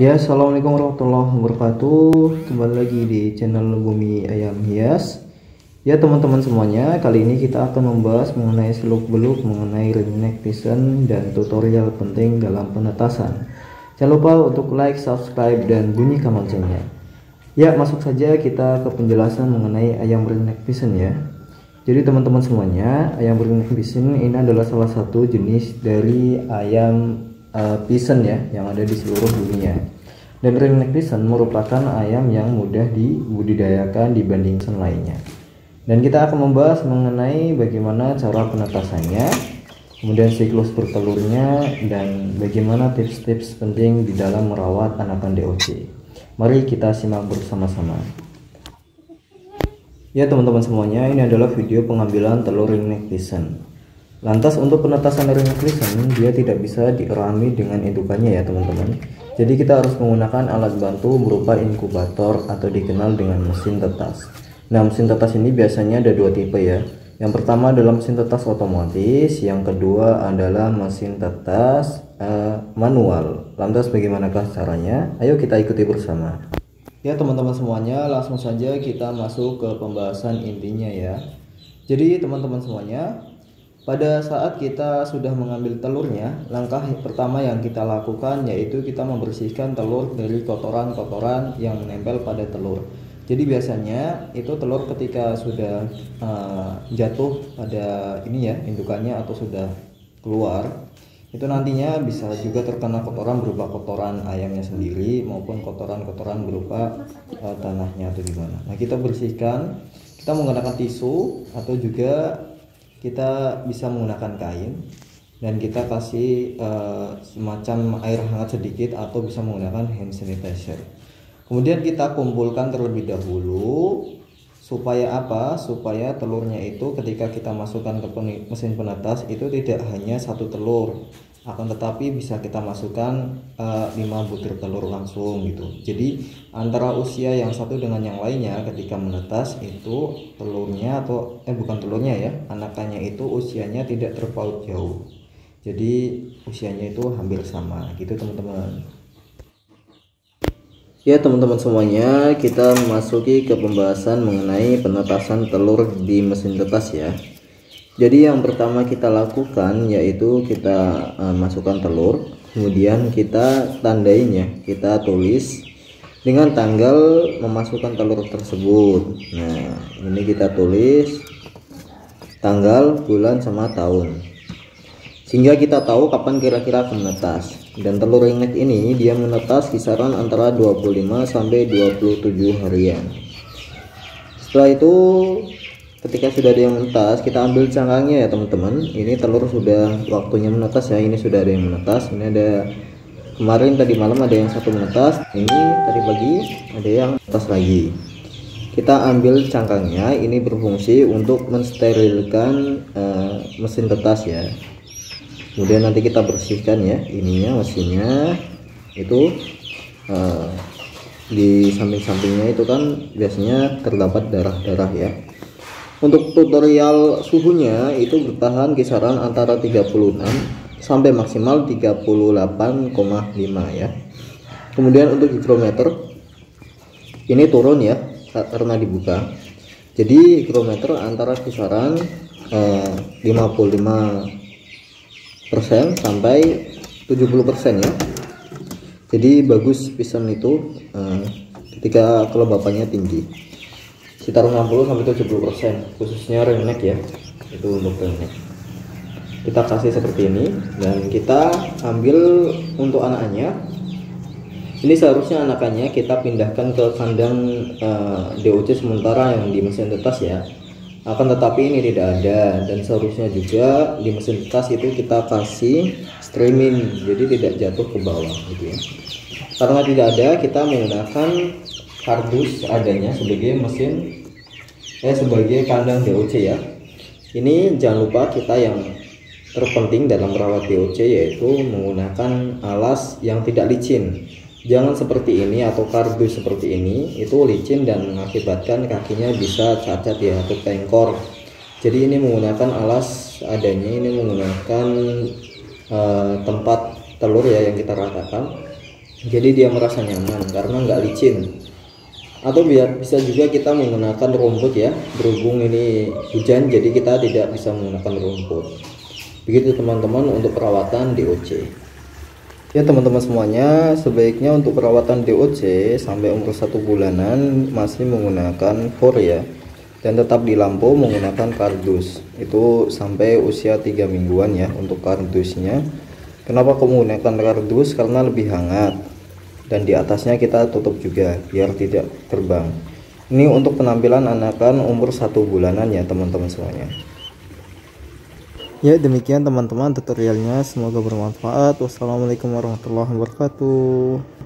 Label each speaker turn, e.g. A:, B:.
A: Ya, assalamualaikum warahmatullahi wabarakatuh. Kembali lagi di channel Bumi Ayam Hias. Ya, teman-teman semuanya, kali ini kita akan membahas mengenai seluk-beluk mengenai ring neck piston dan tutorial penting dalam penetasan. Jangan lupa untuk like, subscribe, dan bunyikan loncengnya. Ya, masuk saja kita ke penjelasan mengenai ayam ring neck piston ya. Jadi teman-teman semuanya, ayam ring neck piston ini adalah salah satu jenis dari ayam piston ya yang ada di seluruh dunia. Dan ring neck piston merupakan ayam yang mudah dibudidayakan dibanding lainnya. Dan kita akan membahas mengenai bagaimana cara penetasannya, kemudian siklus bertelurnya, dan bagaimana tips-tips penting di dalam merawat anakan DOC. Mari kita simak bersama-sama. Ya teman-teman semuanya, ini adalah video pengambilan telur ring neck piston. Lantas untuk penetasan ring neck piston, dia tidak bisa dierami dengan indukannya ya teman-teman. Jadi kita harus menggunakan alat bantu berupa inkubator atau dikenal dengan mesin tetas. Nah, mesin tetas ini biasanya ada dua tipe ya. Yang pertama adalah mesin tetas otomatis, yang kedua adalah mesin tetas manual. Lantas bagaimanakah caranya? Ayo kita ikuti bersama. Ya teman-teman semuanya, langsung saja kita masuk ke pembahasan intinya ya. Jadi teman-teman semuanya, pada saat kita sudah mengambil telurnya, langkah pertama yang kita lakukan yaitu kita membersihkan telur dari kotoran-kotoran yang menempel pada telur. Jadi biasanya itu telur ketika sudah jatuh pada ini ya indukannya atau sudah keluar, itu nantinya bisa juga terkena kotoran berupa kotoran ayamnya sendiri maupun kotoran-kotoran berupa tanahnya atau gimana. Nah, kita bersihkan, kita menggunakan tisu atau juga kita bisa menggunakan kain dan kita kasih semacam air hangat sedikit atau bisa menggunakan hand sanitizer. Kemudian kita kumpulkan terlebih dahulu supaya apa? Supaya telurnya itu ketika kita masukkan ke mesin penetas itu tidak hanya satu telur, akan tetapi bisa kita masukkan 5 butir telur langsung gitu. Jadi antara usia yang satu dengan yang lainnya ketika menetas itu telurnya atau bukan telurnya ya, anakannya itu usianya tidak terpaut jauh. Jadi usianya itu hampir sama gitu teman-teman. Ya teman-teman semuanya, kita memasuki ke pembahasan mengenai penetasan telur di mesin tetas ya. Jadi yang pertama kita lakukan yaitu kita masukkan telur, kemudian kita tandainya, kita tulis dengan tanggal memasukkan telur tersebut. Nah, ini kita tulis tanggal, bulan, sama tahun, sehingga kita tahu kapan kira-kira akan menetas. Dan telur ring neck ini dia menetas kisaran antara 25 sampai 27 harian. Setelah itu ketika sudah ada yang menetas, kita ambil cangkangnya ya teman-teman. Ini telur sudah waktunya menetas ya, ini sudah ada yang menetas. Ini ada kemarin tadi malam ada yang satu menetas, ini tadi pagi ada yang menetas lagi. Kita ambil cangkangnya, ini berfungsi untuk mensterilkan mesin tetas ya. Kemudian nanti kita bersihkan ya ininya, mesinnya itu di samping-sampingnya itu kan biasanya terdapat darah-darah ya. Untuk tutorial suhunya itu bertahan kisaran antara 36 sampai maksimal 38,5 ya. Kemudian untuk higrometer ini turun ya karena dibuka. Jadi higrometer antara kisaran 55% sampai 70% ya. Jadi bagus piston itu ketika kelembapannya tinggi, sekitar 60 sampai 70%, khususnya ring neck ya. Itu untuk ring neck. Kita kasih seperti ini dan kita ambil untuk anaknya. Ini seharusnya anakannya kita pindahkan ke kandang DOC sementara yang di mesin tetas ya. Akan tetapi ini tidak ada, dan seharusnya juga di mesin tetas itu kita kasih streaming, jadi tidak jatuh ke bawah gitu ya. Karena tidak ada, kita menggunakan kardus adanya sebagai mesin sebagai kandang DOC ya. Ini jangan lupa kita yang terpenting dalam merawat DOC yaitu menggunakan alas yang tidak licin. Jangan seperti ini atau kardus seperti ini, itu licin dan mengakibatkan kakinya bisa cacat ya atau pengkor. Jadi ini menggunakan alas adanya, ini menggunakan tempat telur ya yang kita ratakan. jadi dia merasa nyaman karena nggak licin. Atau bisa juga kita menggunakan rumput ya, berhubung ini hujan jadi kita tidak bisa menggunakan rumput. Begitu teman-teman untuk perawatan DOC. Ya teman-teman semuanya, sebaiknya untuk perawatan DOC sampai umur 1 bulanan masih menggunakan for ya, dan tetap di lampu menggunakan kardus itu sampai usia 3 mingguan ya. Untuk kardusnya, kenapa aku menggunakan kardus? Karena lebih hangat, dan di atasnya kita tutup juga biar tidak terbang. Ini untuk penampilan anakan umur 1 bulanan ya teman-teman semuanya. Ya demikian teman-teman tutorialnya, semoga bermanfaat. Wassalamualaikum warahmatullahi wabarakatuh.